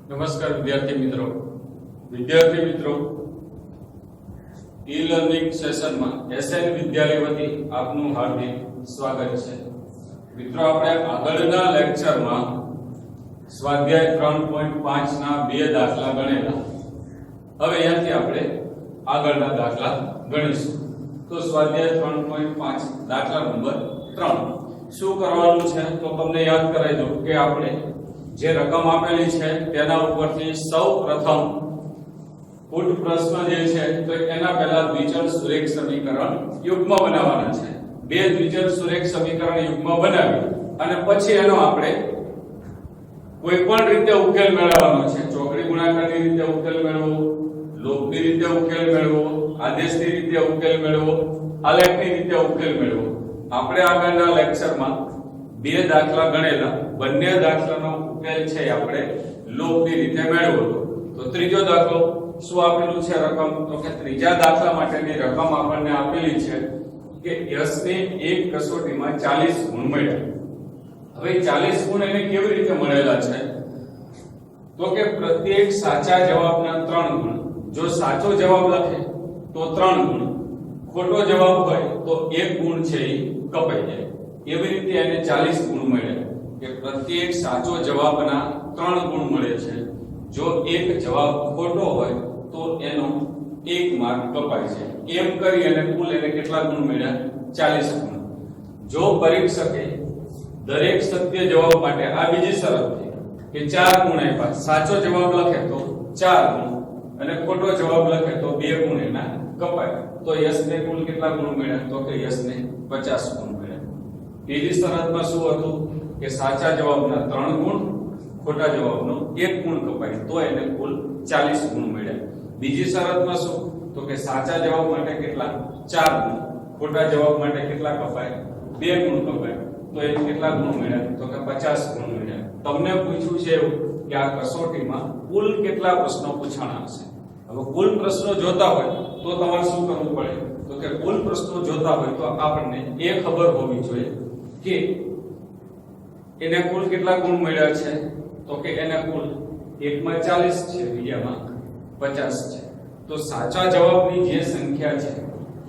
નમસ્કાર વિદ્યાર્થી મિત્રો ઈ લર્નિંગ સેશનમાં એસએન વિદ્યાલય વતી આપનું હાર્દિક સ્વાગત છે। મિત્રો આપણે આગળના લેક્ચરમાં સ્વાધ્યાય 3.5 ના બે દાખલા ગણેલા। હવે અહીંયાથી આપણે આગળના દાખલા ગણીશું। તો સ્વાધ્યાય 3.5 દાખલા નંબર 3 શું કરવાનું છે તો તમને યાદ કરાવી દઉં કે આપણે જે રકમ આપેલી છે તેના ઉપરથી સૌપ્રથમ પુટ પ્રશ્ન જે છે તો એના પહેલા દ્વિચલ સુરેખ સમીકરણ યુગ્મ બનાવવાના છે। બે દ્વિચલ સુરેખ સમીકરણ યુગ્મ બનાવી અને પછી એનો આપણે કોઈ પણ રીતે ઉકેલ મેળવવાનો છે। ચોકડી ગુણાકારની રીતે ઉકેલ મેળવવો, લોભની રીતે ઉકેલ મેળવવો, આદેશની રીતે ઉકેલ મેળવવો, આલેખની રીતે ઉકેલ મેળવવો। આપણે આગળના લેક્ચરમાં બે દાખલા ગણેલા, બંને દાખલાનો ઉકેલ છે આપણે લોભની રીતે મેળવવો। તો ત્રીજો દાખલો શું આપેલું છે રકમ તો કે ત્રીજા દાખલા માટેની રકમ આપણને આપેલી છે કે યશ ને એક કસોટીમાં 40 ગુણ મળ્યા। હવે 40 ગુણ એને કેવી રીતે મળેલા છે તો કે પ્રત્યેક સાચા જવાબના 3 ગુણ, જો સાચો જવાબ લખે તો 3 ગુણ, ખોટો જવાબ હોય તો 1 ગુણ છે એ કપાઈ જાય। એવી રીતે એને 40 ગુણ મળ્યા કે પ્રત્યેક સાચો જવાબના 3 ગુણ મળે છે, જો એક જવાબ ખોટો હોય તો એનો 1 માર્ક કપાય છે। એમ કરી અને કુલ એને કેટલા ગુણ મળ્યા 40 ગુણ। જો પરીક્ષકે દરેક સત્ય જવાબ માટે આ બીજી શરત છે કે 4 ગુણ આપ્યા, સાચો જવાબ લખે તો 4 ગુણ અને ખોટો જવાબ લખે તો 2 ગુણ એના કપાય। તો યશને કુલ કેટલા ગુણ મળ્યા તો કે યશને 50 ગુણ મળ્યા। બીજી શરતમાં શું હતું કે સાચા જવાબના 3 ગુણ, ખોટા જવાબનો 1 ગુણ કપાય તો એને કુલ 40 ગુણ મળ્યા। બીજી શરતમાં શું તો કે સાચા જવાબ માટે કેટલા 4 ગુણ, ખોટા જવાબ માટે કેટલા કપાય 2 ગુણ કપાય તો એને કેટલા ગુણ મળ્યા તો કે 50 ગુણ મળ્યા। તમને પૂછ્યું છે એવું કે આ કસોટીમાં કુલ કેટલા પ્રશ્નો પૂછાણા હશે। હવે કુલ પ્રશ્નો જોતા હોય તો તમારે શું કરવું પડે તો કે કુલ પ્રશ્નો જોતા હોય તો આપણને એ ખબર હોવી જોઈએ કે એને કુલ કેટલા ગુણ મળ્યા છે તો કે એને કુલ એકમાં 40 છે, બીજામાં 50 છે। તો સાચા જવાબની જે સંખ્યા છે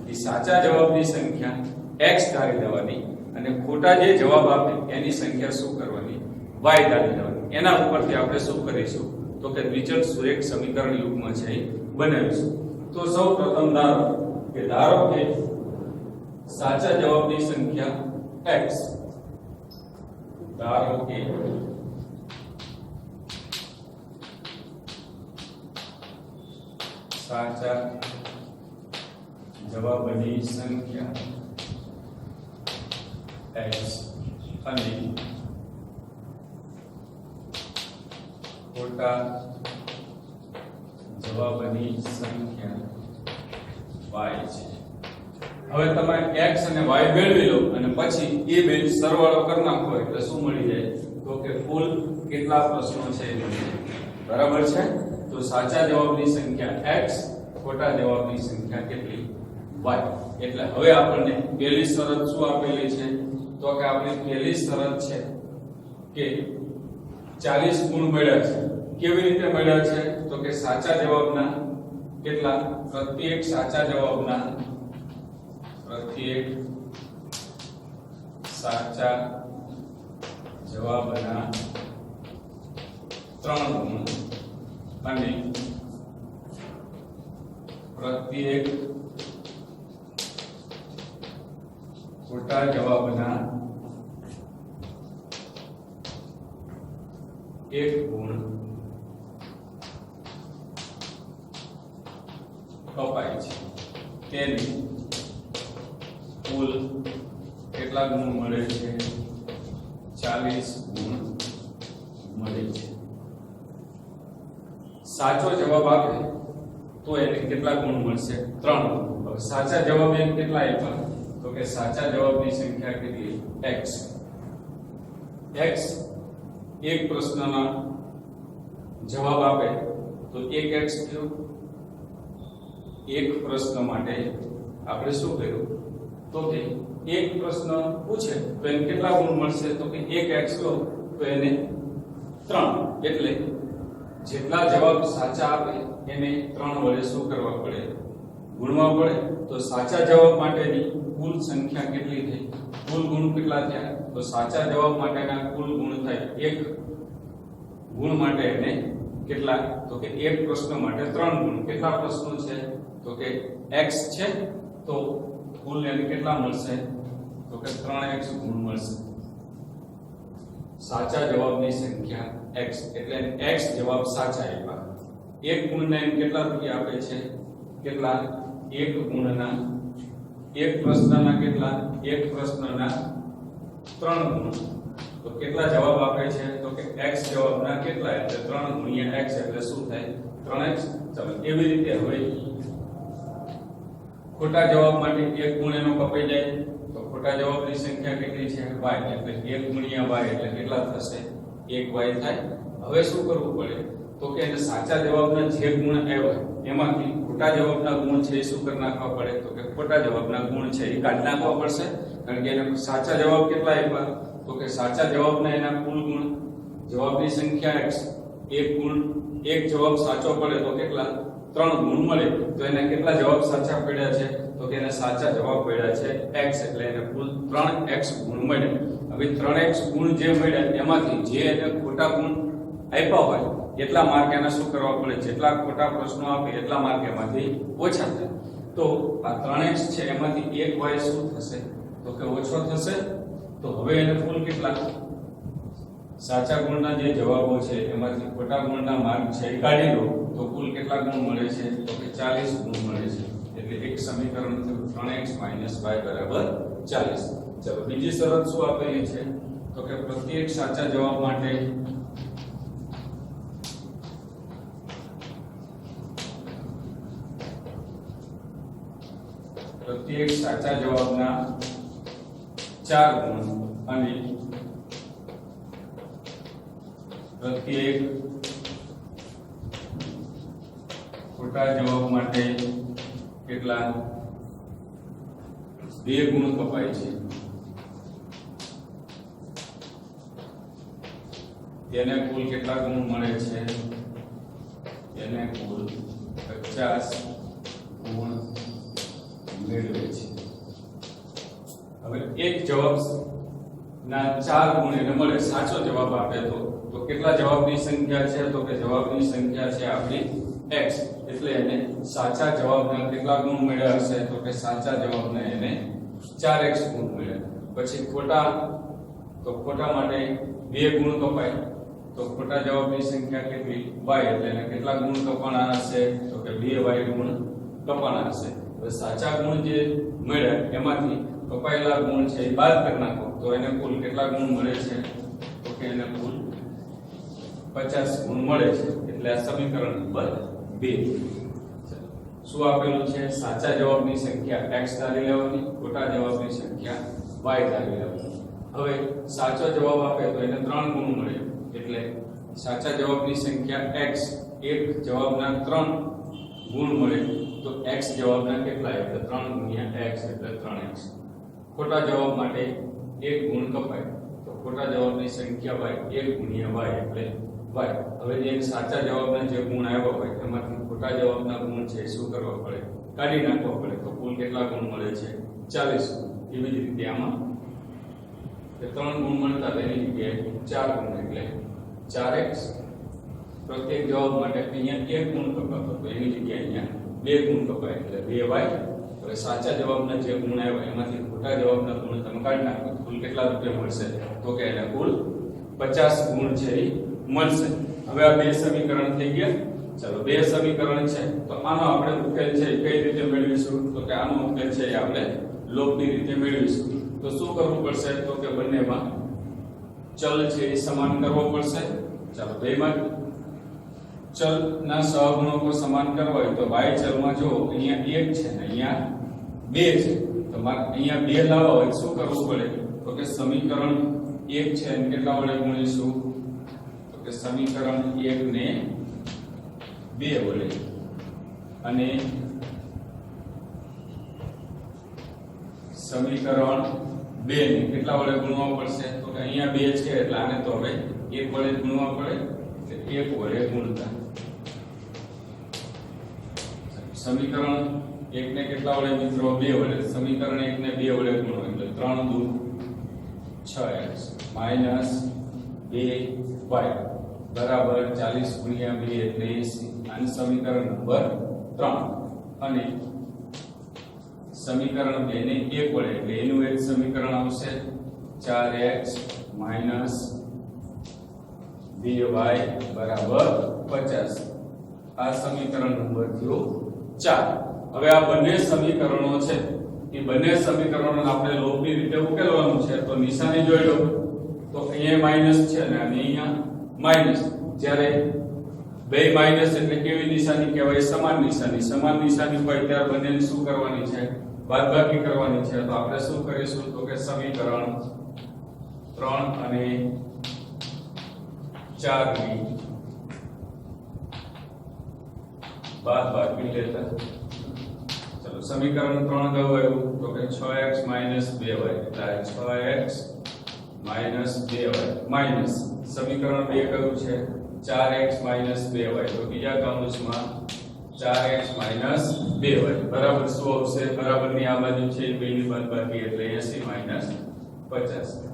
એ સાચા જવાબની સંખ્યા x ધારી દેવાની અને ખોટા જે જવાબ આપે એની સંખ્યા શું કરવાની y ધારી દેવાની। એના ઉપરથી આપણે શું કરીશું તો કે દ્વિચલ સુરેખ સમીકરણ યુગ્મ છે એ બનાવીશું। તો સૌપ્રથમ ધારો કે સાચા જવાબની સંખ્યા x, ધારો કે સાચા જવાબની સંખ્યા x અને ખોટા જવાબની સંખ્યા y છે। હવે તમે x અને y મેળવી લો અને પછી એ બે સરવાળો કરી નાખો એટલે શું મળી જાય તો કે કુલ કેટલા પ્રશ્નો છે એ મળી જાય। બરાબર છે। તો સાચા જવાબની સંખ્યા x, ખોટા જવાબની સંખ્યા કેટલી y। એટલે હવે આપણને પહેલી શરત શું આપેલી છે તો કે આપણી પહેલી શરત છે કે 40 ગુણ મળ્યા છે। કેવી રીતે મળ્યા છે તો કે સાચા જવાબના કેટલા પ્રત્યેક સાચા જવાબના 3 ગુણ અને પ્રત્યેક ખોટા જવાબના 1 ગુણ કપાય છે। તેની કુલ કેટલા ગુણ મળે છે 40 ગુણ મળે છે। સાચો જવાબ આપે તો એને કેટલા ગુણ મળશે 3 ગુણ। હવે સાચા જવાબ એને કેટલા આપ્યા તો કે સાચા જવાબની સંખ્યા કેટલી x। x એક પ્રશ્નના જવાબ આપે તો 1x થયો। એક પ્રશ્ન માટે આપણે શું કર્યું તો કે એક પ્રશ્ન પૂછે તો એને કેટલા ગુણ મળશે તો કે 1x લો તો એને 3 એટલે જેટલા જવાબ સાચા આપે એને 3 વડે શું કરવા પડે? ગુણવા પડે. તો સાચા જવાબ માટેની કુલ સંખ્યા કેટલી થઈ? કુલ ગુણ કેટલા થયા? તો સાચા જવાબ માટેના કુલ ગુણ થાય 1 ગુણ માટે એને કેટલા? તો કે એક પ્રશ્ન માટે 3 ગુણ. કેટલા પ્રશ્નો છે? તો કે x છે, તો કુલ એને કેટલા મળશે? તો કે 3x ગુણ મળશે. સાચા જવાબની સંખ્યા x એટલે x જવાબ સાચા આપ્યા. એક ગુણના એને કેટલા રૂપિયા આપે છે? કેટલા? એક ગુણના એક પ્રશ્નના કેટલા? એક પ્રશ્નના 3 ગુણ. તો કેટલા જવાબ આપે છે? તો કે x જવાબના કેટલા? એટલે 3 ગુણ્યા x એટલે શું થાય? 3x. ચાલો એવી રીતે હવે ખોટા જવાબ માટે એક ગુણ એનો કપાઈ જાય તો ખોટા જવાબની સંખ્યા કેટલી છે? y. એટલે 1 ગુણ્યા y એટલે કેટલા થશે? 1y થાય. હવે શું કરવું પડે? તો કે એને સાચા જવાબના જે ગુણ આવ્યા એમાંથી ખોટા જવાબના ગુણ છે એ શું કરી નાખવા પડે? તો કે ખોટા જવાબના ગુણ છે એ કાઢી નાખવા પડશે. કારણ કે એને સાચા જવાબ કેટલા આપ્યા? તો કે સાચા જવાબના એના કુલ ગુણ, જવાબની સંખ્યા x, એક ગુણ, એક જવાબ સાચો પડે તો કેટલા? 3 ગુણ મળે. તો એને કેટલા જવાબ સાચા પડ્યા છે? તો કે એને સાચા જવાબ પડ્યા છે x. એટલે એને કુલ 3x ગુણ મળ્યા. હવે 3x ગુણ જે મળ્યા એમાંથી જે એને ખોટા ગુણ આપ્યા હોય એટલા માર્ક એને શું કરવા પડે? જેટલા ખોટા પ્રશ્નો આપે એટલા માર્ક એમાંથી ઓછા થાય. તો આ 3x છે એમાંથી 1y શું થશે? તો કે ઓછો થશે. તો હવે એને કુલ કેટલા સાચા ગુણના જે જવાબો છે એમાંથી ખોટા ગુણના માર્ક છે એ કાઢી લો તો કુલ કેટલા ગુણ મળે છે? તો કે 40 ગુણ મળે છે. એટલે એક સમીકરણ થયું 3x - y = 40. ચલો બીજી શરત શું આપેલી છે? તો કે પ્રત્યેક સાચા જવાબ માટે પ્રત્યેક સાચા જવાબના 4 ગુણ અને પ્રત્યેક ખોટા જવાબ માટે કેટલા? 2 ગુણ કપાય છે. તેને કુલ કેટલા ગુણ મળે છે? તેને કુલ 50 ગુણ મેળવે છે. હવે એક જવાબ ના 4 ગુણ એને મળે, સાચો જવાબ આપે તો કેટલા જવાબની સંખ્યા છે? તો કે જવાબની સંખ્યા છે આપણી x. એટલે એને સાચા જવાબના કેટલા ગુણ મળ્યા હશે? તો કે સાચા જવાબના એને 4x ગુણ મળ્યા. પછી ખોટા માટે 2 ગુણ કપાય તો ખોટા જવાબની સંખ્યા કેટલી? y. એટલે એને કેટલા ગુણ કપાણા હશે? તો કે 2y ગુણ કપાણા હશે. હવે સાચા ગુણ જે મળ્યા એમાંથી કપાયેલા ગુણ છે એ બાદ કરી નાખો તો એને કુલ કેટલા ગુણ મળે છે? તો કે એને કુલ 50 ગુણ મળે છે. એટલે આ સમીકરણ નંબર 2. શું આપેલું છે? સાચા જવાબની સંખ્યા x ધારી લેવાની, ખોટા જવાબની સંખ્યા y ધારી લેવાની. હવે સાચો જવાબ આપે તો એને 3 ગુણ મળે. એટલે સાચા જવાબની સંખ્યા x, એક જવાબના 3 ગુણ મળે તો x જવાબના કેટલા? એટલે 3 ગુણ્યા x એટલે 3x. ખોટા જવાબ માટે 1 ગુણ કપાય તો ખોટા જવાબની સંખ્યા y, 1 ગુણ્યા y એટલે y. હવે જે સાચા જવાબના જે ગુણ આવ્યા હોય એમાંથી ખોટા જવાબના ગુણ છે શું કરવા પડે? કાઢી નાખવા પડે. તો કુલ કેટલા ગુણ મળે છે? 40 ગુણ. એવી જ રીતે આમાં 3 ગુણ મળતા તેની જગ્યાએ 4 ગુણ એટલે 4x. પ્રત્યેક જવાબ માટે અહીંયા 1 ગુણ કપાતો તો એની જગ્યાએ અહીંયા 2 ગુણ કપાય એટલે 2y. હવે સાચા જવાબના જે ગુણ આવ્યા એમાંથી ખોટા જવાબના ગુણ તમે કાઢી નાખો કુલ કેટલા રૂપિયા મળશે? તો કે એને કુલ 50 ગુણ છે એ મળશે. હવે આ 2 સમીકરણ થઈ ગયા. ચલો 2 સમીકરણ છે તો આનો આપણે ઉકેલ છે કઈ રીતે મેળવીશું? તો કે આનો ઉકેલ છે આપણે લોપની રીતે મેળવીશું. તો શું કરવું પડશે? તો કે બંનેમાં ચલ છે એ સમાન કરવો પડશે. ચાલો બેમાં ચલના સહગુણકો સમાન કરવા હોય તો y ચલમાં જો અહીંયા 1 છે ને અહીંયા 2 છે તો મારે અહીંયા 2 લાવવા હોય શું કરવું પડે? તો કે સમીકરણ 1 છે એને કેટલા વડે ગુણીશું? તો કે સમીકરણ 1 ને 2 વડે અને સમીકરણ 2 ને કેટલા વડે ગુણવા પડશે? તો કે અહીંયા 2 છે એટલે આને તો હવે 1 વડે ગુણવા પડે. એટલે 1 વડે ગુણતા સમીકરણ 1 ને કેટલા વડે મિત્રો 2 વડે સમીકરણ 1 ને 2 વડે ગુણો એટલે 3 દુ 6x માઈનસ 2y બરાબર 40 ગુણ્યા 2 એટલે 80 અને સમીકરણ નંબર 3 અને સમીકરણ 2 ને 1 વડે એટલે એનું એક સમીકરણ આવશે 4x માઈનસ 2y બરાબર 50 આ સમીકરણ નંબર થયો 4 હવે આ બંને સમીકરણો છે એ બંને સમીકરણોને આપણે લોભની રીતે ઉકેલવાનું છે તો નિશાની જોઈ લો તો અહીંયા માઈનસ છે અને અહીંયા માઈનસ જ્યારે બે માઈનસ એટલે કેવી નિશાની કહેવાય સમાન નિશાની હોય ત્યારે બંનેને શું કરવાની છે બાદબાકી કરવાની છે તો આપણે શું કરીશું તો કે સમીકરણ 3 અને 4 ની બાદબાકી લેતા ચલો સમીકરણ 3 કયું આવ્યું તો કે 6x 2y એટલે 6x 2y માઈનસ સમીકરણ 2 કયું છે 4x 2y તો બીજા કૌંસમાં 4x 2y બરાબર શું આવશે બરાબરની આ બાજુ છે બેની બાદબાકી એટલે 80 50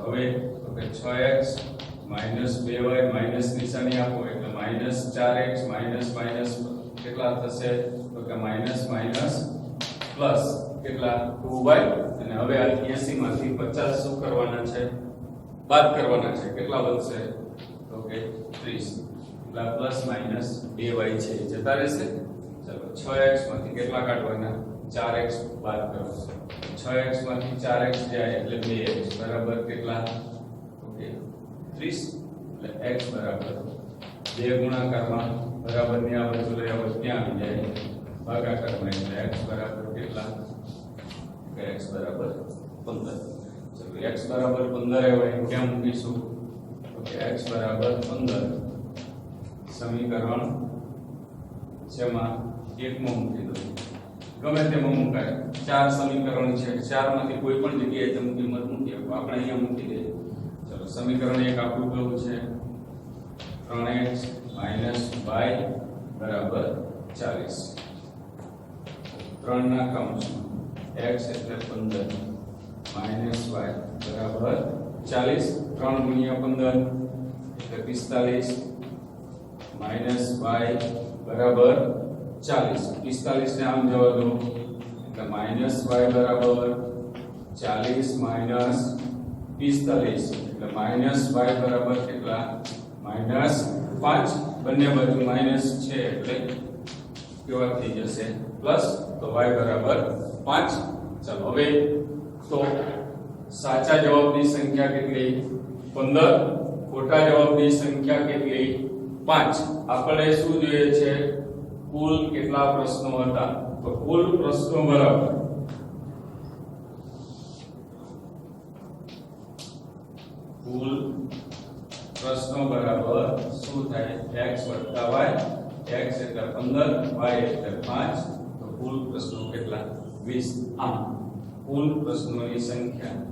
હવે તો કે 6x 2y માઈનસ નિશાની આપો એટલે -4x માઈનસ કેટલા થશે તો કે માઈનસ પ્લસ કેટલા 2y અને હવે આ 80 માંથી 50 શું કરવાના છે બાદ કરવાના છે કેટલા બનશે તો કે 30 એટલે પ્લસ માઈનસ 2y છે જતા રહેશે ચલો 6x માંથી કેટલા કાઢવાના 4x બાદ કરો 6x માંથી 4x જાય એટલે 2x બરાબર કેટલા ઓકે 30 એટલે x બરાબર 2 ગુણાકારમાં બરાબરની આ બાજુ લઈ આવો ત્યાં આવી જાય ભાગાકારમાં એટલે x બરાબર કેટલા x બરાબર 15 ચલો x બરાબર 15 હોય ક્યાં મૂકીશું તો કે x બરાબર 15 સમીકરણ જેમાં એકમાં મૂકી દો ગમે તેમાં મુકાય ચાર સમીકરણ છે ચાર માંથી કોઈ પણ જગ્યાએ તમે કિંમત મૂકી આપો આપણે અહીંયા મૂકી દઈએ ચલો સમીકરણ 1 આપણું કેવું છે 3x y બરાબર 40 3 ના કૌંસમાં x એટલે 15 માઈનસ y બરાબર 40 3 ગુણ્યા 15 એટલે 45 માઈનસ y બરાબર 40 45 ને આમ જવા દો એટલે માઈનસ y બરાબર 40 માઈનસ 45 એટલે માઈનસ y બરાબર કેટલા માઈનસ 5 બંને બાજુ માઈનસ છે એટલે કેવા થઈ જશે પ્લસ તો y બરાબર 5 ચાલો હવે તો સાચા જવાબની સંખ્યા કેટલી 15 ખોટા જવાબની સંખ્યા કેટલી 5 આપણે શું જોઈએ છે કુલ કેટલા પ્રશ્નો હતા તો કુલ પ્રશ્નો બરાબર કુલ પ્રશ્નો બરાબર શું થાય x y x એટલે 15 y એટલે 5 તો કુલ પ્રશ્નો કેટલા 20 આમ કુલ પ્રશ્નોની સંખ્યા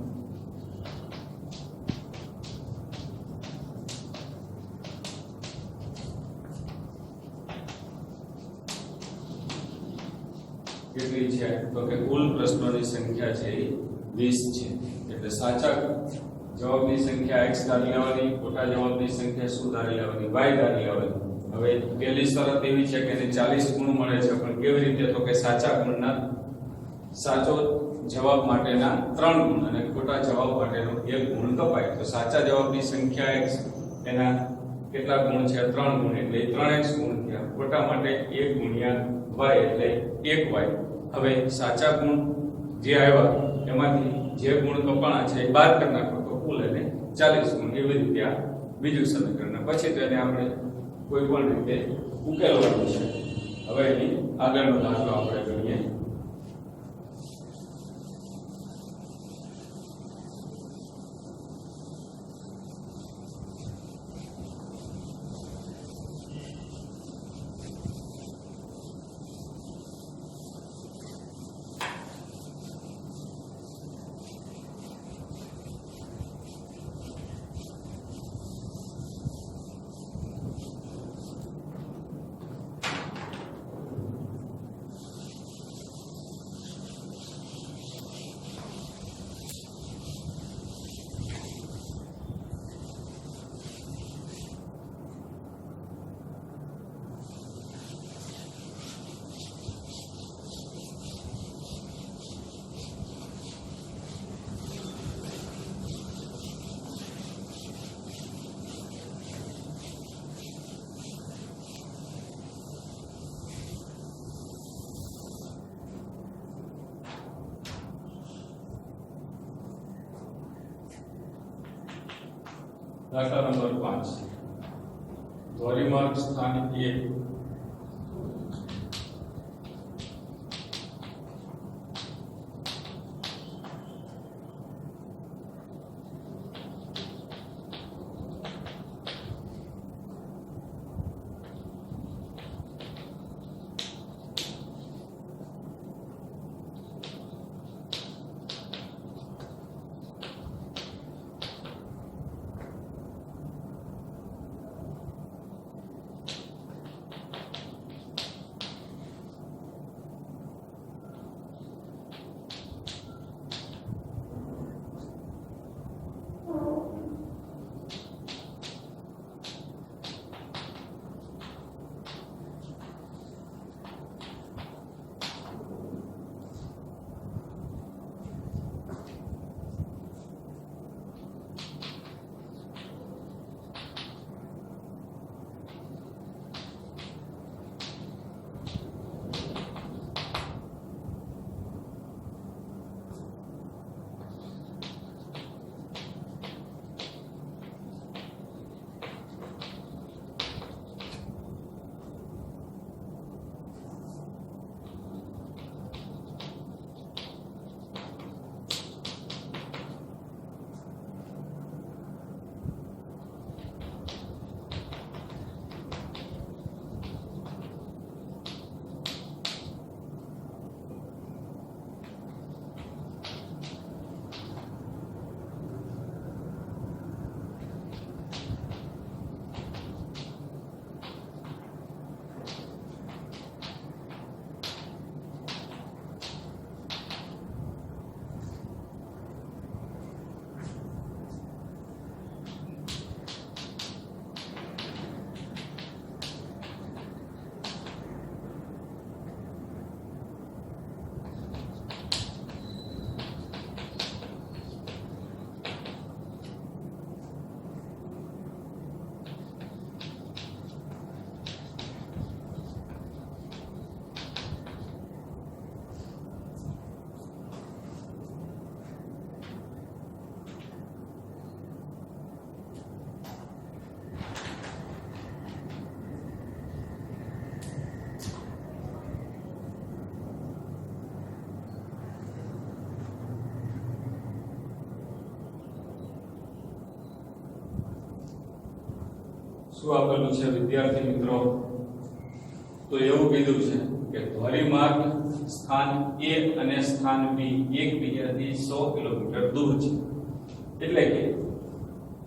કેટલી છે તો કે કુલ પ્રશ્નોની સંખ્યા છે 20 છે એટલે સાચા જવાબની સંખ્યા x ધારી લેવાની ખોટા જવાબની સંખ્યા શું ધારી લેવાની y ધારી લેવાની હવે પહેલી શરત એવી છે કે એને 40 ગુણ મળે છે પણ કેવી રીતે તો કે સાચા ગુણના સાચો જવાબ માટેના 3 ગુણ અને ખોટા જવાબ માટેનો 1 ગુણ કપાય તો સાચા જવાબની સંખ્યા x એના કેટલા ગુણ છે 3 ગુણ એટલે 3x ગુણ થયા ખોટા માટે 1 ગુણ્યા y એટલે 1y હવે સાચા ગુણ જે આવ્યા એમાંથી જે ગુણ કપાણા છે એ બાદ કરી નાખો તો કુલ એને 40 ગુણ એવી રીતે આ બીજું સમીકરણ પછી તો એને આપણે કોઈ પણ રીતે ઉકેલવાનું છે હવે એની આગળનો દાખલો આપણે જોઈએ દાખલા નંબર 5 ધોરીમાર્ગ સ્થાન 1 શું આપેલું છે વિદ્યાર્થી મિત્રો? તો એવું કીધું છે કે ધોરીમાર્ગ સ્થાન A અને સ્થાન B એકબીજાથી 100 કિલોમીટર દૂર છે. એટલે કે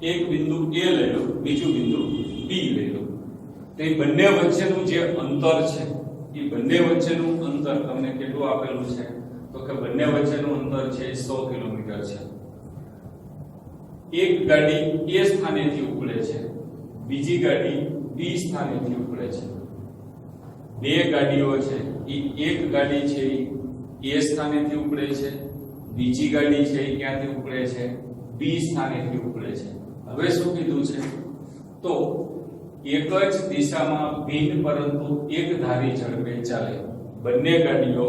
એક બિંદુ A લઈ લો, બીજું બિંદુ B લઈ લો. તો એ બંને વચ્ચેનું જે અંતર છે એ બંને વચ્ચેનું અંતર તમને કેટલું આપેલું છે? તો કે બંને વચ્ચેનું અંતર છે 100 કિલોમીટર છે. એક ગાડી A સ્થાનેથી ઉપડે છે, બીજી ગાડી B સ્થાનેથી ઉપડે છે. બે ગાડીઓ છે, એક ગાડી છે એ A સ્થાનેથી ઉપડે છે, બીજી ગાડી છે એ ક્યાંથી ઉપડે છે? B સ્થાનેથી ઉપડે છે. હવે શું કીધું છે? તો એક જ દિશામાં ભિન્ન પરંતુ એક ધારી ઝડપે ચાલે. બંને ગાડીઓ,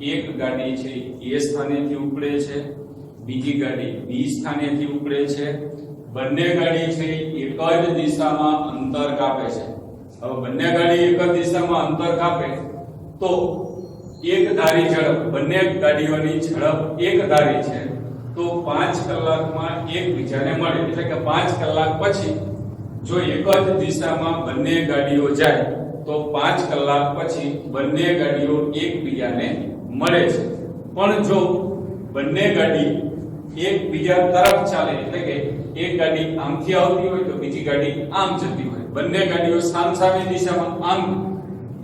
એક ગાડી છે A સ્થાનેથી ઉપડે છે, બીજી ગાડી B સ્થાનેથી ઉપડે છે. બંને ગાડી છે એક જ દિશામાં અંતર કાપે છે. હવે બંને ગાડી એક જ દિશામાં અંતર કાપે તો એક ધારી ઝડપ, બંને ગાડીઓની ઝડપ એક ધારી છે તો 5 કલાકમાં એકબીજાને મળે. એટલે કે 5 કલાક પછી જો એક જ દિશામાં બંને ગાડીઓ જાય તો 5 કલાક પછી બંને ગાડીઓ એકબીજાને મળે છે. પણ જો બંને ગાડી એકબીજા તરફ ચાલે, એટલે કે એક ગાડી આમથી આવતી હોય તો બીજી ગાડી આમ જતી હોય, બંને ગાડીઓ સામસામે દિશામાં આમ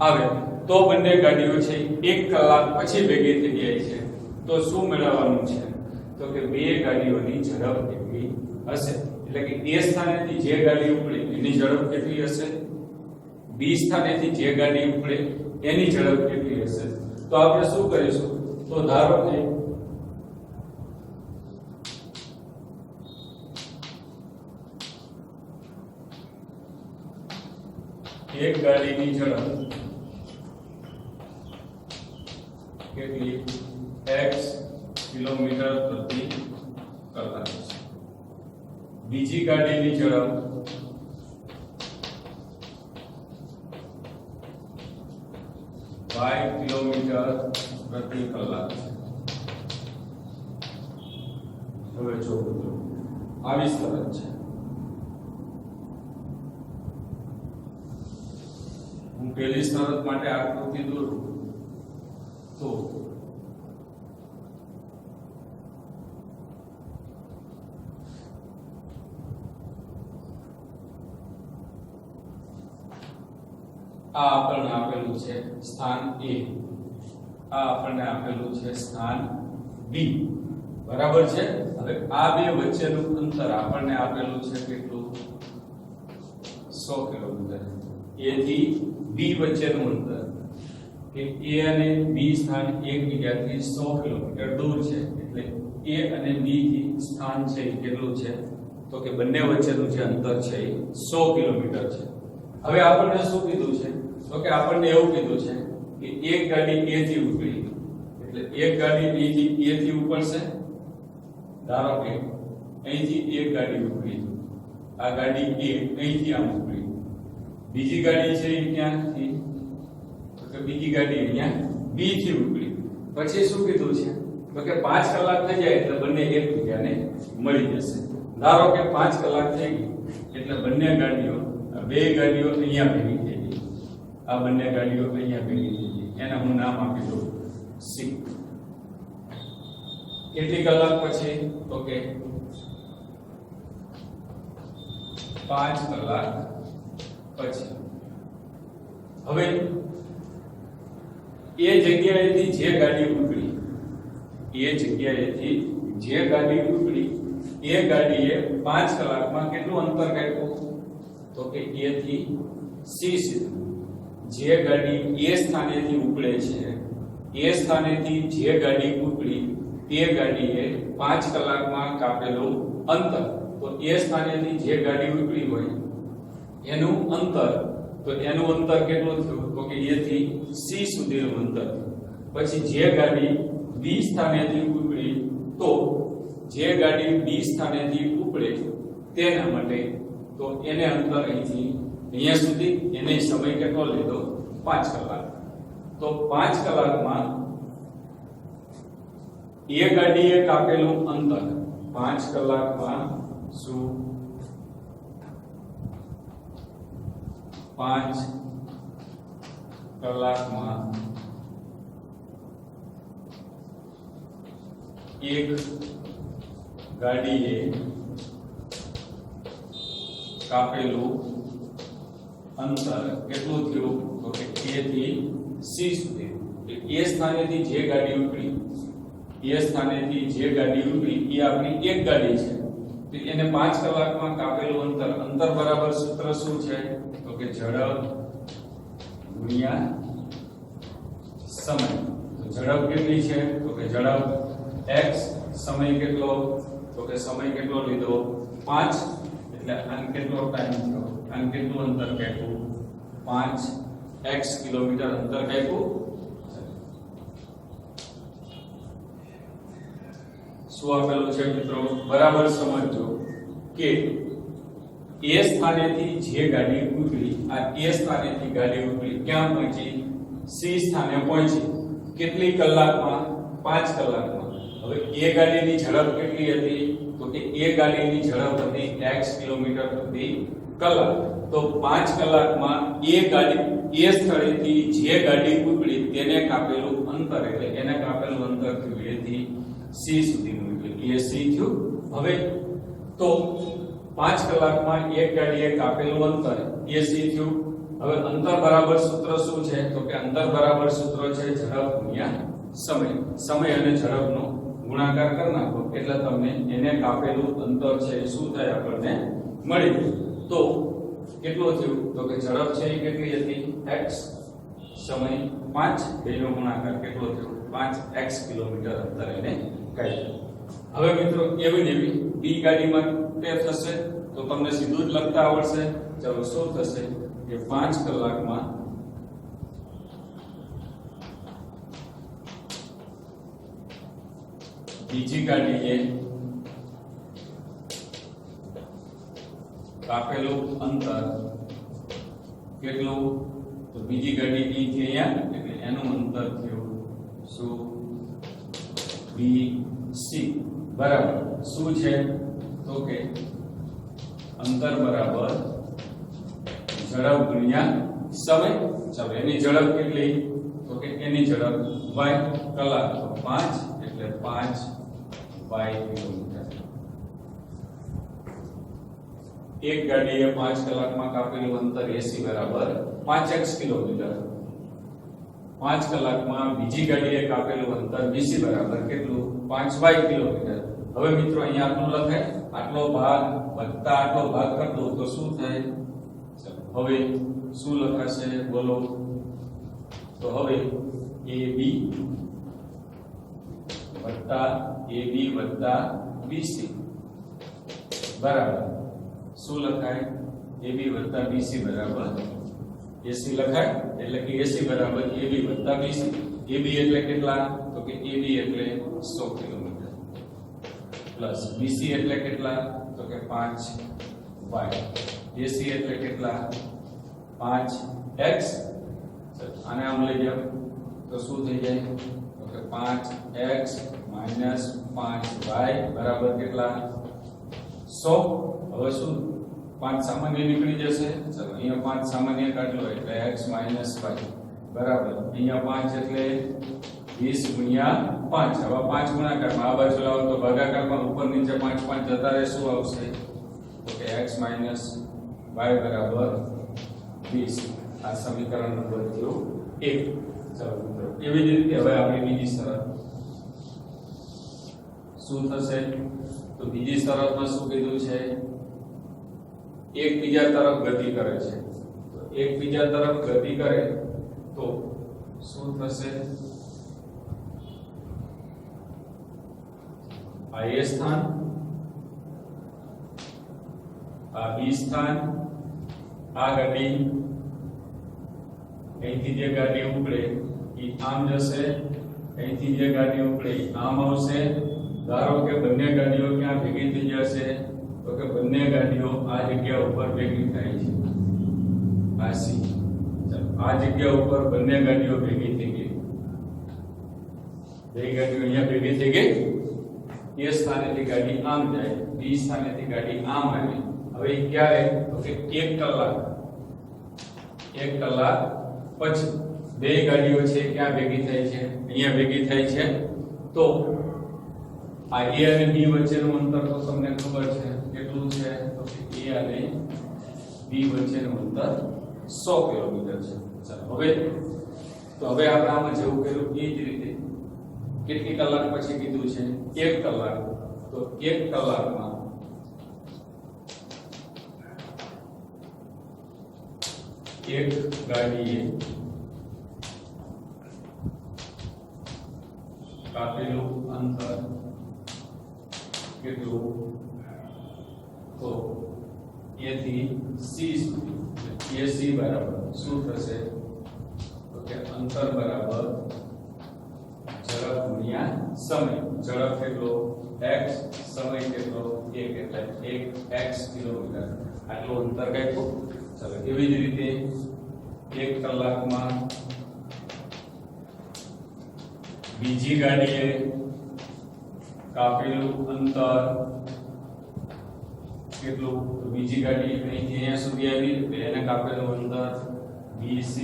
આવે તો બંને ગાડીઓ છે 1 કલાક પછી ભેગી થઈ જાય છે. તો શું મેળવવાનું છે? તો કે બે ગાડીઓની ઝડપ કેટલી હશે? એટલે કે A સ્થાનેથી જે ગાડી ઉપડે એની ઝડપ કેટલી હશે? B સ્થાનેથી જે ગાડી ઉપડે એની ઝડપ કેટલી હશે? તો આપણે શું કરીશું? તો ધારો કે એક ગાડીની ઝડપ કેટલી? x કિલોમીટર પ્રતિ કલાક છે. B બીજી ગાડીની ઝડપ 5 કિલોમીટર પ્રતિ કલાક છે. હવે જો આવી શરત છે. હું પહેલી શરત માટે આકૃતિ દોરું તો આ આપણને આપેલું છે સ્થાન A, આ આપણને આપેલું છે સ્થાન B, બરાબર છે. હવે આ બે વચ્ચેનું અંતર આપણને આપેલું છે કેટલું? 100 કિલોમીટર. A થી B વચ્ચેનું અંતર કે A અને B સ્થાન એકબીજાથી 100 કિલોમીટર દૂર છે. એટલે A અને B થી સ્થાન છે કેટલું છે? તો કે બંને વચ્ચેનું જે અંતર છે એ 100 કિલોમીટર છે. હવે આપણને શું કીધું છે? તો કે આપણને એવું કીધું છે કે એક ગાડી A થી ઉપડી, એટલે એક ગાડી B થી A થી ઉપડશે. ધારો કે અહીંથી એક ગાડી ઉપડી, આ ગાડી A અહીંથી આમ ઉપડી, બીજી ગાડી છે એ ક્યાંથી? તો કે બીજી ગાડી અહીંયા B થી ઉપડી. પછી શું કીધું છે? તો કે 5 કલાક થઈ જાય એટલે બંને એકબીજાને મળી જશે. ધારો કે 5 કલાક થઈ ગઈ એટલે બંને ગાડીઓ, બે ગાડીઓ અહીંયા ભેગી થઈ ગઈ, આ બંને ગાડીઓ અહીંયા ભેગી થઈ ગઈ. એને હું નામ આપી દઉં C. કેટલી કલાક પછી? તો કે 5 કલાક પછી. હવે એ જગ્યાએથી જે ગાડી ઉપડી, એ જગ્યાએથી જે ગાડી ઉપડી એ ગાડીએ 5 કલાકમાં કેટલું અંતર કાપ્યું? તો કે A થી C સુધી. જે ગાડી એ સ્થાનેથી ઉપડે છે, એ સ્થાનેથી જે ગાડી ઉપડી તે ગાડીએ 5 કલાકમાં કાપેલું અંતર, તો એ સ્થાનેથી જે ગાડી ઉપડી હોય એનું અંતર, તો એનું અંતર કેટલું થયું? તો કે A થી C સુધીનું અંતર. પછી જે ગાડી B સ્થાનેથી ઉપડી, તો જે ગાડી B સ્થાનેથી ઉપડે તેના માટે તો એને અંતર અહીંથી અહીંયા સુધી, એને સમય કેટલો લીધો? 5 કલાક. તો 5 કલાકમાં એ ગાડીએ કાપેલું અંતર 5 કલાકમાં શું? 5 કલાકમાં એક ગાડીએ કાપેલું અંતર કેટલું થયું? તો કે A થી C સુધી. એ સ્થાનેથી જે ગાડી ઉપડી, એ સ્થાનેથી જે ગાડી ઉપડી એ આપણી એક ગાડી છે, તો એને 5 કલાકમાં કાપેલું અંતર, અંતર બરાબર સૂત્ર શું છે? તો કે ઝડપ ગુણ્યા સમય. તો ઝડપ કેટલી છે? તો કે ઝડપ x, સમય કેટલો? તો કે સમય કેટલો લીધો? 5. એટલે આન કેટલો ટાઈમ થયો? આન કેટલું અંતર કાપ્યું? 5x કિલોમીટર અંતર કાપ્યું. શું આપેલું છે મિત્રો? બરાબર સમજો કે એ સ્થાનેથી જે ગાડી ઉપડી, આ એ સ્થાનેથી ગાડી ઉપડી ક્યાં પહોંચી? C સ્થાને પહોંચી. કેટલી કલાકમાં? 5 કલાકમાં. હવે એ ગાડીની ઝડપ કેટલી હતી? તો કે એ ગાડીની ઝડપ હતી x કિલોમીટર પ્રતિ કલાક. તો 5 કલાકમાં એ ગાડી એ સ્થળેથી જે ગાડી ઉપડી તેને કાપેલું અંતર, એટલે એને કાપેલું અંતર થયું A થી C સુધીનું, એટલે AC થયું. હવે તો 5 કલાકમાં એક ગાડીએ કાપેલું અંતર AC થયું. હવે અંતર બરાબર સૂત્ર શું છે? તો કે અંતર બરાબર સૂત્ર છે ઝડપ ગુણ્યા સમય. સમય અને ઝડપનો ગુણાકાર કરી નાખો એટલે તમને એને કાપેલું અંતર છે એ શું થાય? આપણને મળી ગયું. તો કેટલું થયું? તો કે ઝડપ છે એ કેટલી હતી? x, સમય 5, બેનો ગુણાકાર કેટલો થયો? 5x કિલોમીટર અંતર એને કાપ્યું. હવે મિત્રો એવી ને એવી B ગાડીમાં તે થશે તો તમને સીધું જ લખતા આવડશે. ચલો શું થશે કે 5 કલાકમાં બીજી ગાડીએ કાપેલું અંતર કેટલું? તો બીજી ગાડી ઈ થી અહીંયા એટલે એનું અંતર થયું શું? BC બરાબર શું છે? તો કે અંતર બરાબર ઝડપ ગુણ્યા સમય. ચાલો એની ઝડપ કેટલી? તો કે એની ઝડપ y કલાક, તો 5 એટલે 5 y કિલોમીટર. એક ગાડીએ 5 કલાકમાં કાપેલું અંતર AC બરાબર 5x કિલોમીટર. 5 કલાકમાં બીજી ગાડીએ કાપેલું અંતર BC બરાબર કેટલું? 5y kilometre. હવે મિત્રો અહીંયા આટલું લખાય, આટલો ભાગ વત્તા આટલો ભાગ કરી દો તો શું થાય? હવે શું લખાશે બોલો? તો હવે AB વત્તા AB વત્તા BC બરાબર શું લખાય? AB વત્તા BC બરાબર AC લખાય, એટલે કે AC બરાબર AB વત્તા BC. AB એટલે કેટલા? તો કે AB એટલે 100 કિલોમીટર પ્લસ BC એટલે કેટલા? તો કે 5y. AC એટલે કેટલા? 5x. આને આમ લઈ જાવ તો શું થઈ જાય? તો કે 5x માઈનસ 5y બરાબર કેટલા? 100. હવે શું 5 સામાન્ય નીકળી જશે. ચલો અહીંયા 5 સામાન્ય કાઢ લો એટલે x માઈનસ y બરાબર અહીંયા 5 એટલે 20 ગુણ્યા 5. હવે 5 ગુણાકારમાં આ બાજુ લાવો તો ભાગાકારમાં ઉપર નીચે 5 5 જતા રહે, શું આવશે? તો કે x માઈનસ y બરાબર 20. આ સમીકરણ નંબર થયો 1. ચલો મિત્રો એવી જ રીતે હવે આપણે બીજી શરત શું થશે? તો બીજી શરતમાં શું કીધું છે? એકબીજા તરફ ગતિ કરે છે. તો એકબીજા તરફ ગતિ કરે તો શું થશે? આ A સ્થાન, આ B સ્થાન, આ ગાડી અહીંથી જે ગાડી ઉપડે એ આમ જશે, અહીંથી જે ગાડી ઉપડે એ આમ આવશે. ધારો કે બંને ગાડીઓ ક્યાં ભેગી થઈ જશે? તો કે બંને ગાડીઓ આ જગ્યા ઉપર ભેગી થાય છે. આ C. આ જગ્યા ઉપર બંને ગાડીઓ ભેગી થઈ ગઈ. બે ગાડીઓ અહીંયા ભેગી થઈ ગઈ. A સ્થાનેથી ગાડી આમ જાય, B સ્થાનેથી ગાડી આમ આવે. હવે ક્યારે? તો કે 1 કલાક. 1 કલાક પછી બે ગાડીઓ છે ક્યાં ભેગી થાય છે? અહીંયા ભેગી થાય છે. તો આ A અને B વચ્ચેનું અંતર તો તમને ખબર છે કેટલું છે? તો કે A અને B વચ્ચેનું અંતર 100 કિલોમીટર છે. ચાલો હવે આપણે આમાં જેવું કર્યું એ જ રીતે કેટલી કલાક પછી કીધું છે? 1 કલાક. તો 1 કલાકમાં એક ગાડીએ કાપેલું અંતર કેટલું? તો A થી C સુધી. AC બરાબર શું થશે? તો કે અંતર બરાબર ઝડપ ગુણ્યા સમય. ઝડપ કેટલો? x, સમય કેટલો? 1 એટલે 1x કિલોમીટર. આટલું અંતર કાપ્યું. ચલો એવી જ રીતે 1 કલાકમાં બીજી ગાડીએ કાપેલું અંતર કેટલું? તો બીજી ગાડી અહીંથી અહીંયા સુધી આવી એટલે એને કાપેલું અંતર BC.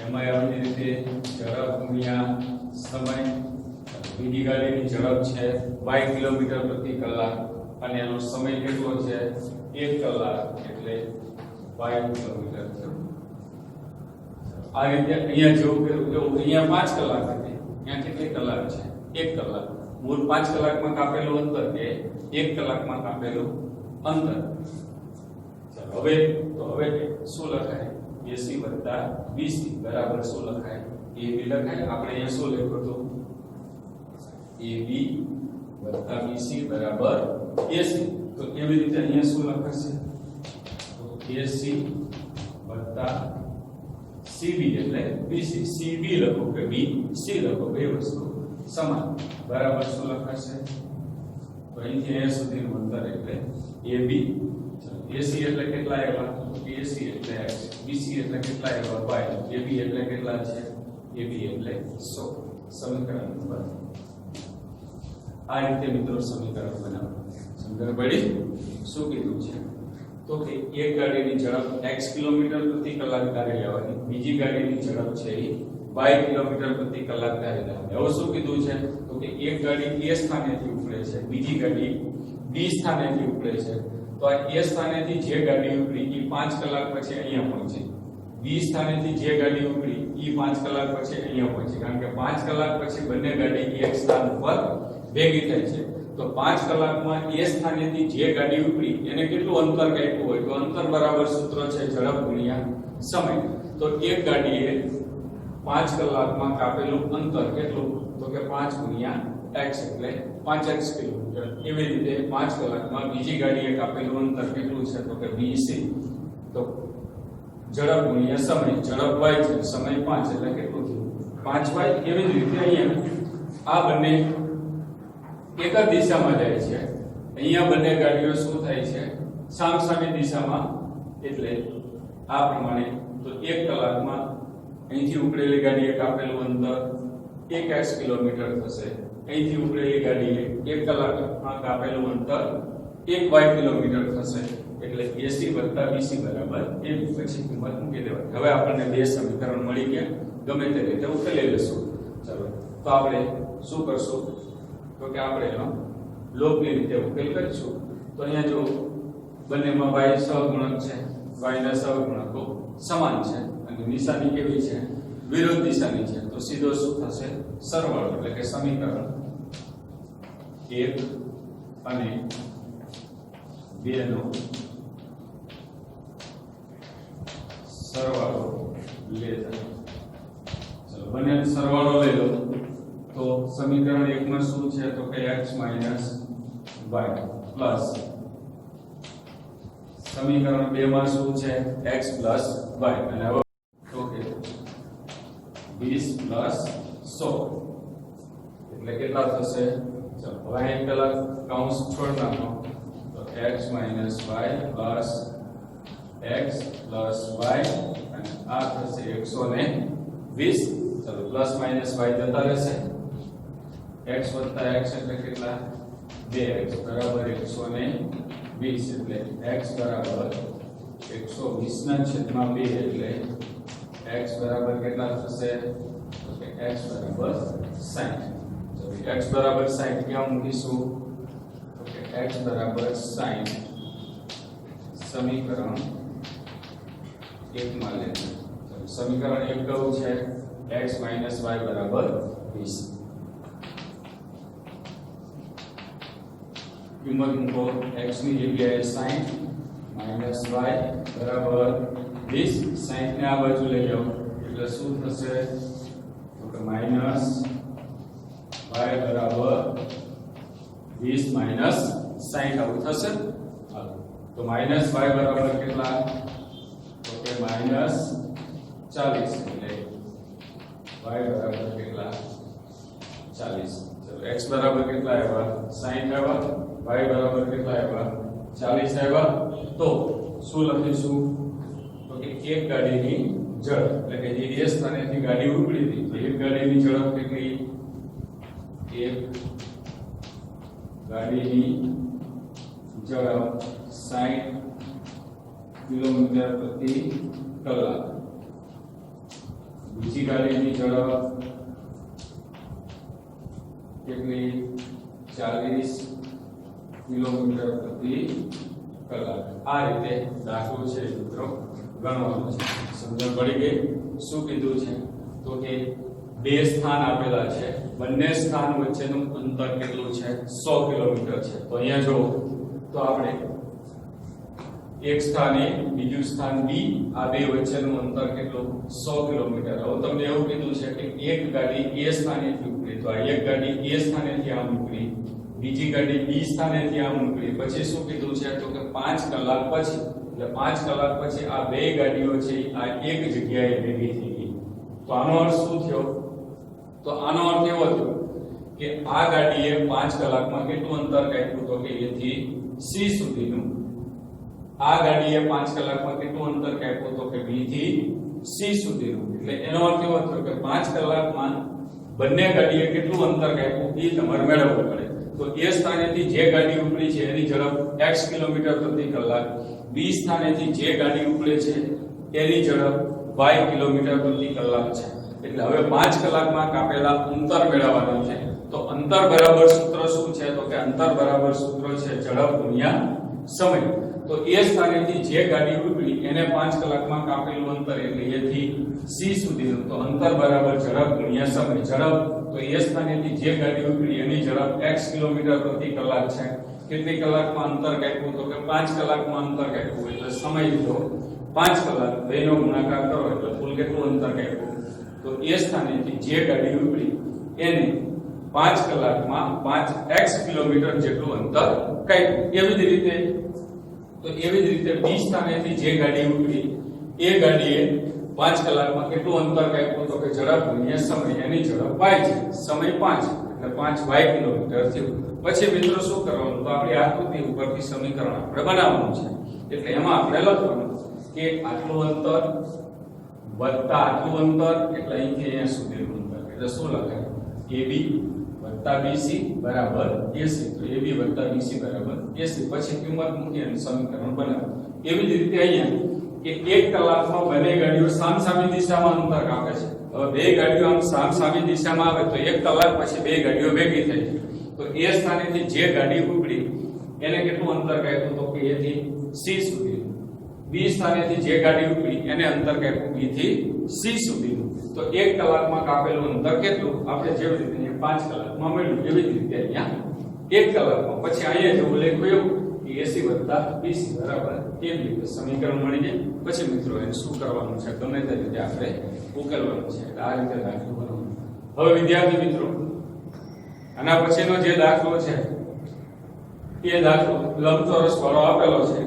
એમાં આવી રીતે ઝડપ ગુણ્યા સમય. બીજી ગાડીની ઝડપ છે y કિલોમીટર પ્રતિ કલાક અને એનો સમય કેટલો છે? 1 કલાક એટલે y કિલોમીટર થયો. આ રીતે અહીંયા જેવું કર્યું એવું અહીંયા 5 કલાક હતી, અહીંયા કેટલી કલાક છે? 1 કલાક. મૂળ 5 કલાકમાં કાપેલું અંતર કે 1 કલાકમાં કાપેલું અંતર. ચાલો હવે શું લખાય? AC વત્તા BC બરાબર શું લખાય? AB લખાય. આપણે અહીંયા શું લખ્યું હતું? AB વત્તા BC બરાબર AC. તો કેવી રીતે અહીંયા શું લખાશે? તો AC વત્તા CB એટલે BC. CB લખો કે BC લખો, બે વસ્તુ સમાન. બરાબર શું લખાશે? તો અહીંથી અહીંયા સુધીનું અંતર એટલે AB AC એટલે કેટલા આવ્યા? AC એટલે x, BC એટલે કેટલા આવ્યા? y, AB એટલે કેટલા છે? AB એટલે 100. સમીકરણ નંબર આ રીતે મિત્રો સમીકરણ બનાવો. સમજણ પડી? શું કીધું છે? તો કે એક ગાડીની ઝડપ x કિલોમીટર પ્રતિ કલાક ધારી લેવાની, બીજી ગાડીની ઝડપ છે y કિલોમીટર પ્રતિ કલાક ધારી લેવાની. હવે શું કીધું છે? તો કે એક ગાડી A સ્થાનેથી ઉપડે છે, બીજી ગાડી B સ્થાનેથી ઉપડે છે. તો આ A સ્થાનેથી જે ગાડી ઉપડી એ 5 કલાક પછી અહીંયા પહોંચે, B સ્થાનેથી જે ગાડી ઉપડી એ 5 કલાક પછી અહીંયા પહોંચે, કારણ કે 5 કલાક પછી બંને ગાડી એક સ્થાન ઉપર ભેગી થાય છે. તો 5 કલાકમાં A સ્થાનેથી જે ગાડી ઉપડી એને કેટલું અંતર કાપ્યું હોય? તો અંતર બરાબર સૂત્ર છે ઝડપ ગુણ્યા સમય. તો એક ગાડીએ 5 કલાકમાં કાપેલું અંતર કેટલું? તો કે 5 ગુણ્યા x એટલે 5x કિલોમીટર. એવી રીતે 5 કલાકમાં બીજી ગાડીએ કાપેલું અંતર કેટલું છે? તો કે bc. તો ઝડપ ગુણ્યા સમય, ઝડપ y છે, સમય 5 એટલે કેટલું થયું? 5y. એવી જ રીતે અહીંયા આ બંને એક જ દિશામાં જાય છે, અહીંયા બંને ગાડીઓ શું થાય છે? સામસામી દિશામાં. એટલે આ પ્રમાણે તો 1 કલાકમાં અહીંથી ઉપડેલી ગાડીએ કાપેલું અંતર 1x કિલોમીટર થશે, અહીંથી ઉપડેલી ગાડીએ 1 કલાકમાં કાપેલું અંતર 1y કિલોમીટર થશે. એટલે AC + BC બરાબર AB. પછી કિંમત મૂકી દેવાની. હવે આપણને બે સમીકરણ મળી ગયા, ગમે તે રીતે ઉકેલી લેશું. ચાલો તો આપણે શું કરશું? તો કે આપણે એનો લોગની રીતે ઉકેલ કરીશું. તો અહીંયા જો બંનેમાં y સહગુણક છે, y ના સહગુણકો સમાન છે અને નિશાની કેવી છે? વિરુદ્ધ દિશાની છે. તો સીધો શું થશે? સરવાળો. એટલે કે સમીકરણ 1 અને 2 નો સરવાળો લેતા. ચલો બંનેનો સરવાળો લઈ લો. તો સમીકરણ 1 માં શું છે? તો કે x - y પ્લસ સમીકરણ 2 માં શું છે? x + y. અને હવે તો કે 20 + 100 એટલે કેટલા થશે? ચલો હવે અહીં પેલા કૌંસ છોડ નાખો. તો x - y plus x plus y અને આ થશે 120. ચલો પ્લસ માઈનસ y જતા રહેશે. x વત્તા x એટલે કેટલા? 2x બરાબર 120. એટલે x બરાબર 120 ના છેદમાં 2 એટલે x બરાબર કેટલા થશે? તો કે x બરાબર 60. તો x બરાબર 60 ક્યાં મૂકીશું? તો કે x બરાબર 60 સમીકરણ 1 માં લેવું. સમીકરણ 1 કયું છે? x - y બરાબર 20. કિંમત મૂકો. x ની જગ્યાએ 60 - y બરાબર 20. 60 ને આ બાજુ લઈ જાઓ એટલે શું થશે? તો કે માઈનસ y બરાબર 20 - 60 આવું થશે. તો માઈનસ y બરાબર કેટલા? તો કે -40. એટલે y બરાબર કેટલા? 40. ચલો x બરાબર કેટલા આવ્યા? 60 આવ્યા. y બરાબર કેટલા આવ્યા? 40 આવ્યા. તો શું લખીશું? તો કે એક ગાડીની ઝડપ એટલે કે જે A સ્થાનેથી ગાડી ઉપડી હતી તો એક ગાડીની ઝડપ કેટલી? એક ગાડીની ઝડપ 60 કિલોમીટર પ્રતિ કલાક. બીજી ગાડીની ઝડપ કેટલી? 40 કિલોમીટર પ્રતિ કલાક. આ રીતે દાખલો છે મિત્રો ગણવાનો છે. સમજણ પડી ગઈ? શું કીધું છે? તો કે બે સ્થાન આપેલા છે, બંને સ્થાન વચ્ચેનું અંતર કેટલું છે? 100 કિલોમીટર છે. તો અહીંયા જો તો આપણે એક સ્થાન A બીજું સ્થાન B આ બે વચ્ચેનું અંતર કેટલું? 100 કિલોમીટર. હવે તમને એવું કીધું છે કે એક ગાડી A સ્થાનેથી ઉપડી તો આ એક ગાડી A સ્થાનેથી આમ ઉપડી, બીજી ગાડી B સ્થાનેથી આમ ઉપડી. પછી શું કીધું છે? તો કે 5 કલાક પછી એટલે 5 કલાક પછી આ બે ગાડીઓ છે આ એક જગ્યાએ ભેગી થઈ ગઈ. તો આનો અર્થ શું થયો? તો આનો અર્થ એવો થયો કે આ ગાડીએ 5 કલાકમાં કેટલું અંતર કાપ્યું? તો કે A થી C સુધીનું આ ગાડીએ 5 કલાકમાં કેટલું અંતર કાપ્યું તો કે B થી C સુધીનું, એટલે એનો અર્થ એવો થયો કે 5 કલાકમાં બંને ગાડીએ કેટલું અંતર કાપ્યું એ તમારે મેળવવું પડે. તો એ સ્થાનેથી જે ગાડી ઉપડી છે એની ઝડપ x કિલોમીટર પ્રતિ કલાક, B સ્થાનેથી જે ગાડી ઉપડે છે એની ઝડપ y કિલોમીટર પ્રતિ કલાક છે. એટલે હવે 5 કલાકમાં કાપેલા અંતર મેળવવાનું છે. તો અંતર બરાબર સૂત્ર શું છે તો કે અંતર બરાબર સૂત્ર છે ઝડપ ગુણ્યા સમય. તો એ સ્થાનેથી જે ગાડી ઉપડી એને 5 કલાકમાં કાપેલું અંતર એટલે A થી C સુધીનું, તો અંતર બરાબર ઝડપ ગુણ્યા સમય. ઝડપ તો એ સ્થાનેથી જે ગાડી ઉપડી એની ઝડપ x કિલોમીટર પ્રતિ કલાક છે. કેટલી કલાકમાં અંતર કાપ્યું તો કે 5 કલાકમાં અંતર કાપ્યું, એટલે સમય લીધો 5 કલાક, બેનો ગુણાકાર કરો એટલે કુલ કેટલું અંતર કાપ્યું તો એ સ્થાનેથી જે ગાડી ઉપડી એને 5 કલાકમાં 5x કિલોમીટર જેટલું અંતર કાપ્યું. એવી જ રીતે B સ્થાનેથી જે ગાડી ઉપડી એ ગાડીએ 5 કલાકમાં કેટલું અંતર કાપ્યું તો કે ઝડપ ગુણ્યા સમય, એની ઝડપ y છે, સમય 5 એટલે 5y કિલોમીટર થયું. પછી મિત્રો શું કરવાનું તો આપણી આકૃતિ ઉપરથી સમીકરણ આપણે બનાવવાનું છે. એટલે એમાં આપણે લખવાનું કે આટલું અંતર વત્તા આટલું અંતર એટલે અહીંથી અહીંયા સુધીનું અંતર, એટલે શું લખાય AB વત્તા BC બરાબર AC. તો AB વત્તા BC બરાબર AC. પછી કિંમત મૂકી અને સમીકરણ બનાવો. એવી જ રીતે અહીંયા કે 1 કલાકમાં બંને ગાડીઓ સામસામી દિશામાં અંતર કાપે છે. હવે બે ગાડીઓ આમ સામસામી દિશામાં આવે તો 1 કલાક પછી બે ગાડીઓ ભેગી થઈ છે. તો એ સ્થાનેથી જે ગાડી ઉપડી એને કેટલું અંતર કાપ્યું તો કે A થી C સુધી. B સ્થાનેથી જે ગાડી ઉપડી એને અંતર કાપ્યું B થી C સુધીનું. તો 1 કલાકમાં કાપેલું અંતર કેટલું આપણે જેવી રીતે 5 કલાકમાં મળ્યું એવી જ રીતે અહીંયા 1 કલાકમાં. પછી અહીંયા જેવું લખ્યું એવું કે AC વત્તા BC બરાબર કેવી રીતે સમીકરણ મળી જાય. પછી મિત્રો એને શું કરવાનું છે ગમે તે રીતે આપણે ઉકેલવાનું છે. એટલે આ રીતે દાખલો બનાવવાનો. હવે વિદ્યાર્થી મિત્રો આના પછીનો જે દાખલો છે એ દાખલો લંબચોરસ વાળો આપેલો છે.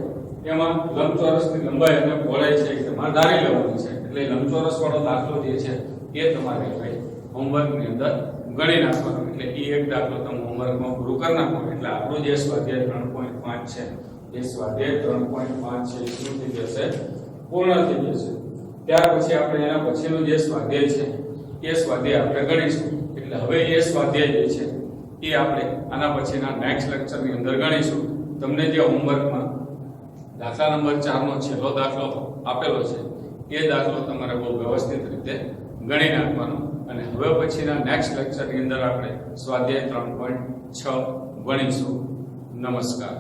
એમાં લંબચોરસની લંબાઈ અને પહોળાઈ છે એ તમારે ધારી લેવાની છે. એટલે લંબચોરસ વાળો દાખલો જે છે એ તમારે ભાઈ હોમવર્કની અંદર ગણી નાખવાનો. એટલે એ એક દાખલો તમે હોમવર્કમાં પૂરું કરી નાખો એટલે આપણું જે સ્વાધ્યાય 3.5 છે એ સ્વાધ્યાય 3.5 છે શું થઈ જશે પૂર્ણ થઈ જશે. ત્યાર પછી આપણે એના પછીનો જે સ્વાધ્યાય છે એ સ્વાધ્યાય આપણે ગણીશું. એટલે હવે એ સ્વાધ્યાય જે છે એ આપણે આના પછીના નેક્સ્ટ લેક્ચરની અંદર ગણીશું. તમને જે હોમવર્કમાં દાખલા નંબર 4 નો છેલ્લો દાખલો આપેલો છે એ દાખલો તમારે બહુ વ્યવસ્થિત રીતે ગણી નાખવાનો. અને હવે પછીના નેક્સ્ટ લેક્ચરની અંદર આપણે સ્વાધ્યાય 3.6 ગણીશું. નમસ્કાર.